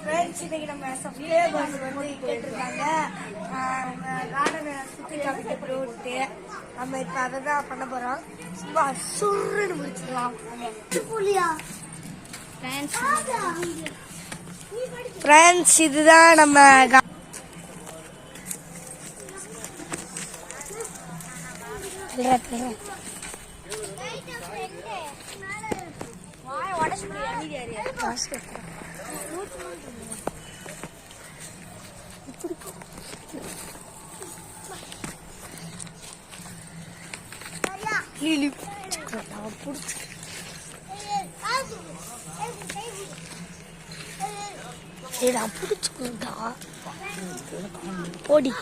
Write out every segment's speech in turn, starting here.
Friends இன்னைக்கு நம்ம subscribers வந்து கேட்டிருக்காங்க கார்டனை சுற்றி காமிக்க போட்டு நம்ம இப்போ அதை தான் பண்ண போகிறோம். சும்மா சுருன்னு முடிச்சிடலாம். ஃப்ரெண்ட்ஸ் இதுதான் நம்ம பொடி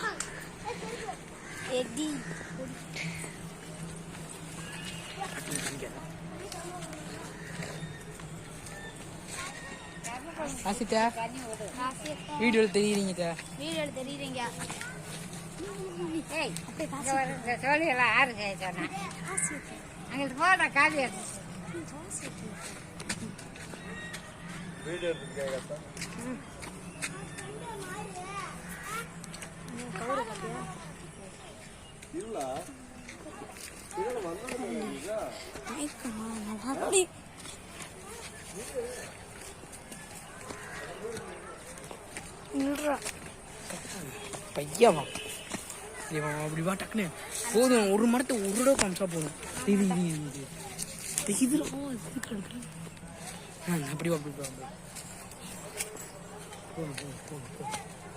வீடியோ தெரியுறீங்க சொல்லியெல்லாம் யாரு சொன்னா அங்கே போட காலி வீடியோ இல்ல பையவா அப்படி வா டக்குனு போதும். ஒரு மரத்தை ஒரு தடவை காமிச்சா போதும். இது இது இது இது அப்படி வா அப்படி வா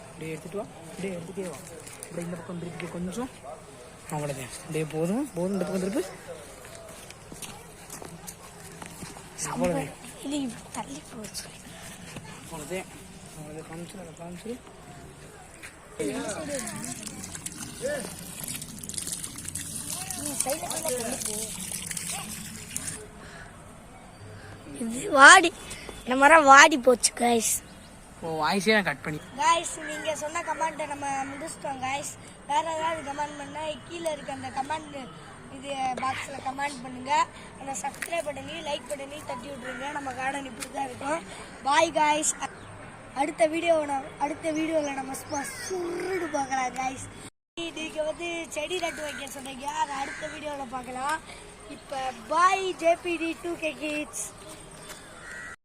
அப்படியே எடுத்துட்டு வா. அப்படியே எடுத்துட்டே வா. அப்படியே இந்த பக்கம் திருப்பி கொஞ்சம் அவ்வளோதான். அப்படியே போதும் போதும். இந்த பக்கம் திருப்பி அவ்வளோதான். தள்ளி போச்சு. அவ்வளோதான் அவ்வளோதான். காமிச்சிரு அதை காமிச்சிரு. வாடி இந்த மரம் வாடி போச்சு கைஸ். வாய்ஸே நான் கட் பண்ணி கைஸ் நீங்க சொன்ன கமெண்ட்டை நம்ம முடிச்சிட்டோம் கைஸ். வேற ஏதாவது கமெண்ட் பண்ணா கீழே இருக்க அந்த கமெண்ட் இது பாக்ஸில் கமெண்ட் பண்ணுங்க. அந்த சப்ஸ்கிரைப் பண்ணி லைக் பண்ணி தட்டி விட்டுருங்க. நம்ம கார்டன் இப்படி தான் இருக்கும். Bye guys. அடுத்த வீடியோவில் நம்ம சுருடு பார்க்கலாம் கைஸ். நீங்கள் வந்து செடி நட்டு வைக்க சொன்னீங்க, அதை அடுத்த வீடியோவில் பார்க்கலாம். இப்போ பாய் JPD 2K Kids.